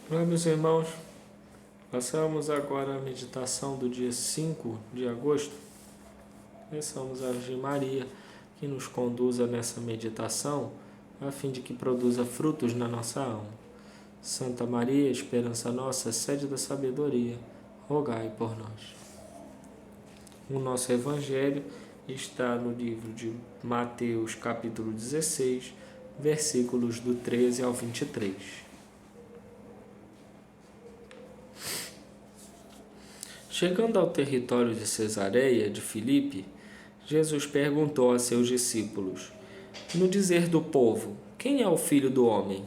Olá, meus irmãos. Passamos agora a meditação do dia 5 de agosto. Peçamos a Virgem Maria que nos conduza nessa meditação, a fim de que produza frutos na nossa alma. Santa Maria, esperança nossa, sede da sabedoria, rogai por nós. O nosso Evangelho está no livro de Mateus, capítulo 16, versículos do 13 ao 23. Chegando ao território de Cesareia de Filipe, Jesus perguntou a seus discípulos: No dizer do povo, quem é o Filho do Homem?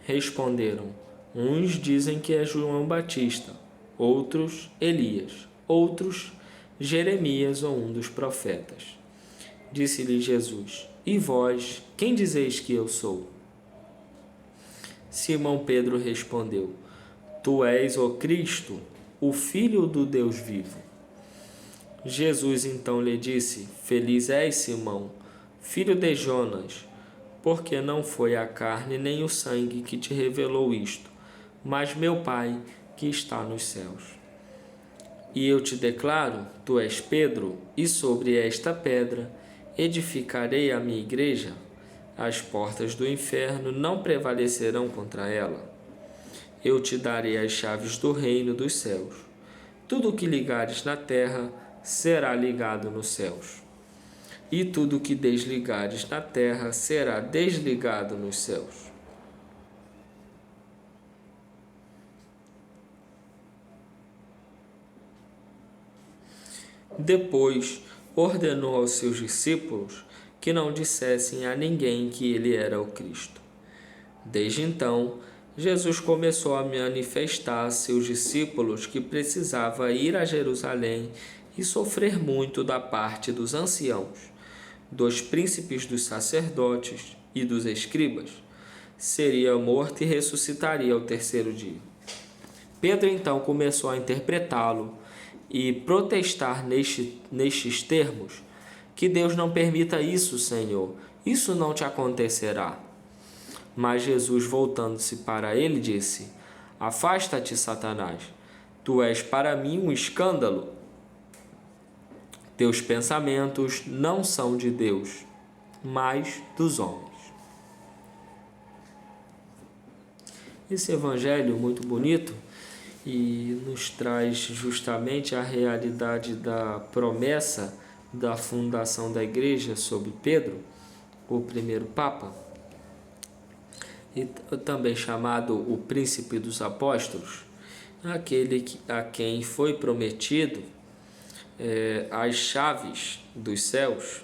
Responderam: Uns dizem que é João Batista, outros Elias, outros Jeremias ou um dos profetas. Disse-lhe Jesus: E vós, quem dizeis que eu sou? Simão Pedro respondeu: Tu és o Cristo, o Filho do Deus vivo. Jesus então lhe disse: Feliz és, Simão, filho de Jonas, porque não foi a carne nem o sangue que te revelou isto, mas meu Pai que está nos céus. E eu te declaro, tu és Pedro, e sobre esta pedra edificarei a minha igreja. As portas do inferno não prevalecerão contra ela. Eu te darei as chaves do reino dos céus. Tudo o que ligares na terra será ligado nos céus, e tudo o que desligares na terra será desligado nos céus. Depois ordenou aos seus discípulos que não dissessem a ninguém que ele era o Cristo. Desde então, Jesus começou a manifestar a seus discípulos que precisava ir a Jerusalém e sofrer muito da parte dos anciãos, dos príncipes dos sacerdotes e dos escribas. Seria morto e ressuscitaria ao terceiro dia. Pedro então começou a interpretá-lo e protestar nestes termos: Que Deus não permita isso, Senhor, isso não te acontecerá. Mas Jesus, voltando-se para ele, disse: Afasta-te, Satanás, tu és para mim um escândalo. Teus pensamentos não são de Deus, mas dos homens. Esse evangelho muito bonito e nos traz justamente a realidade da promessa da fundação da igreja sob Pedro, o primeiro Papa, e também chamado o Príncipe dos Apóstolos, aquele a quem foi prometido as chaves dos céus,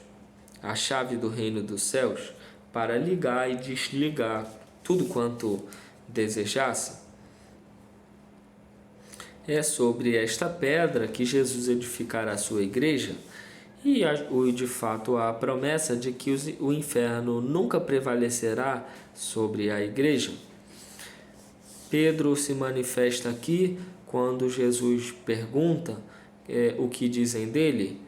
a chave do reino dos céus, para ligar e desligar tudo quanto desejasse. É sobre esta pedra que Jesus edificará a sua igreja, e de fato a promessa de que o inferno nunca prevalecerá sobre a igreja. Pedro se manifesta aqui quando Jesus pergunta o que dizem dele.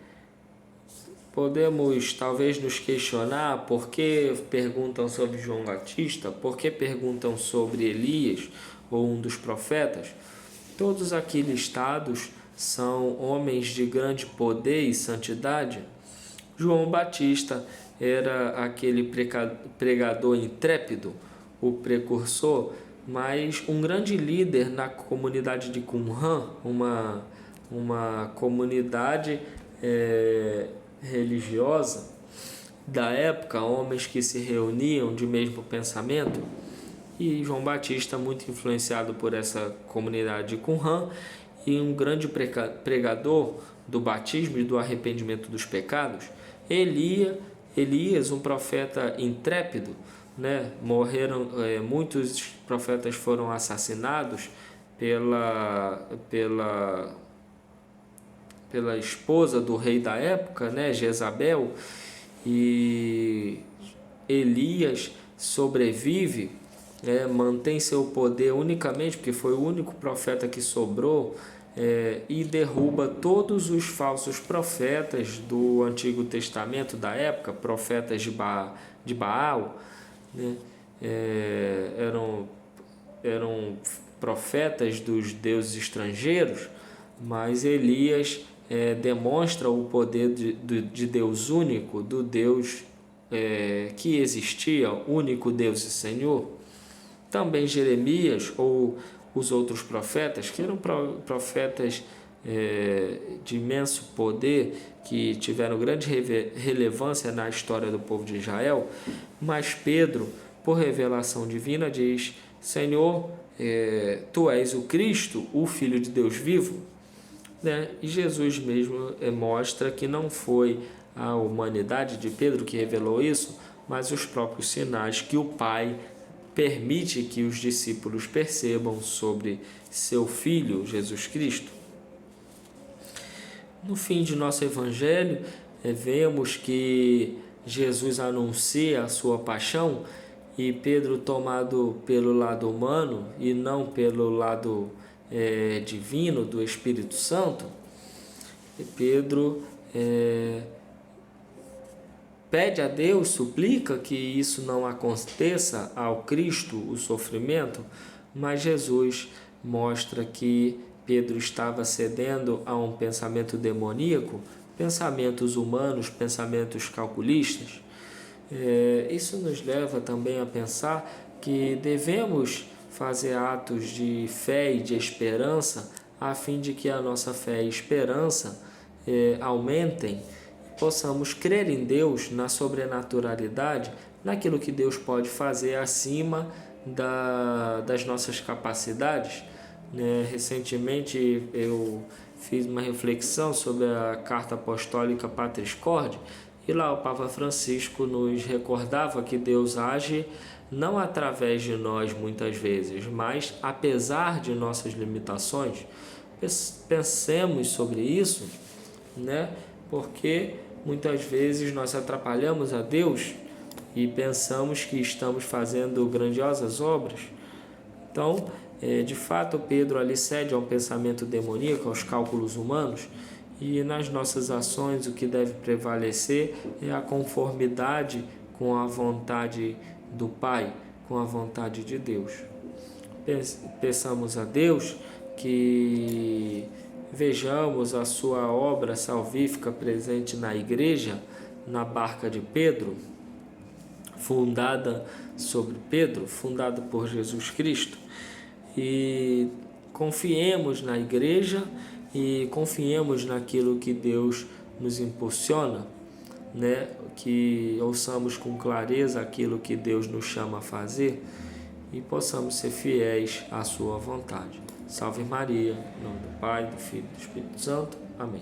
Podemos talvez nos questionar por que perguntam sobre João Batista, por que perguntam sobre Elias ou um dos profetas. Todos aqui listados são homens de grande poder e santidade. João Batista era aquele pregador intrépido, o precursor, mas um grande líder na comunidade de Qumran, uma comunidade religiosa da época, homens que se reuniam de mesmo pensamento. E João Batista, muito influenciado por essa comunidade de Qumran, e um grande pregador do batismo e do arrependimento dos pecados. Elias, um profeta intrépido, morreram, muitos profetas foram assassinados pela esposa do rei da época, Jezabel, e Elias sobrevive, mantém seu poder unicamente porque foi o único profeta que sobrou, e derruba todos os falsos profetas do Antigo Testamento da época, profetas de Baal, eram profetas dos deuses estrangeiros, mas Elias demonstra o poder de Deus único, do Deus que existia, único Deus e Senhor. Também Jeremias ou os outros profetas, que eram profetas de imenso poder, que tiveram grande relevância na história do povo de Israel, mas Pedro, por revelação divina, diz: Senhor, Tu és o Cristo, o Filho de Deus vivo. E Jesus mesmo mostra que não foi a humanidade de Pedro que revelou isso, mas os próprios sinais que o Pai permite que os discípulos percebam sobre seu Filho, Jesus Cristo. No fim de nosso Evangelho, vemos que Jesus anuncia a sua paixão e Pedro, tomado pelo lado humano e não pelo lado divino do Espírito Santo, Pedro pede a Deus, suplica que isso não aconteça ao Cristo, o sofrimento, mas Jesus mostra que Pedro estava cedendo a um pensamento demoníaco, pensamentos humanos, pensamentos calculistas. Isso nos leva também a pensar que devemos fazer atos de fé e de esperança, a fim de que a nossa fé e esperança aumentem, possamos crer em Deus, na sobrenaturalidade, naquilo que Deus pode fazer acima das nossas capacidades. Recentemente eu fiz uma reflexão sobre a carta apostólica Patris Corde, e lá o Papa Francisco nos recordava que Deus age não através de nós muitas vezes, mas apesar de nossas limitações. Pensemos sobre isso, porque muitas vezes nós atrapalhamos a Deus e pensamos que estamos fazendo grandiosas obras. Então, de fato, Pedro ali cede a um pensamento demoníaco, aos cálculos humanos, e nas nossas ações o que deve prevalecer é a conformidade com a vontade do Pai, com a vontade de Deus. Peçamos a Deus que vejamos a sua obra salvífica presente na igreja, na barca de Pedro, fundada sobre Pedro, fundada por Jesus Cristo, e confiemos na igreja e confiemos naquilo que Deus nos impulsiona, que ouçamos com clareza aquilo que Deus nos chama a fazer e possamos ser fiéis à sua vontade. Salve Maria, em nome do Pai, do Filho e do Espírito Santo. Amém.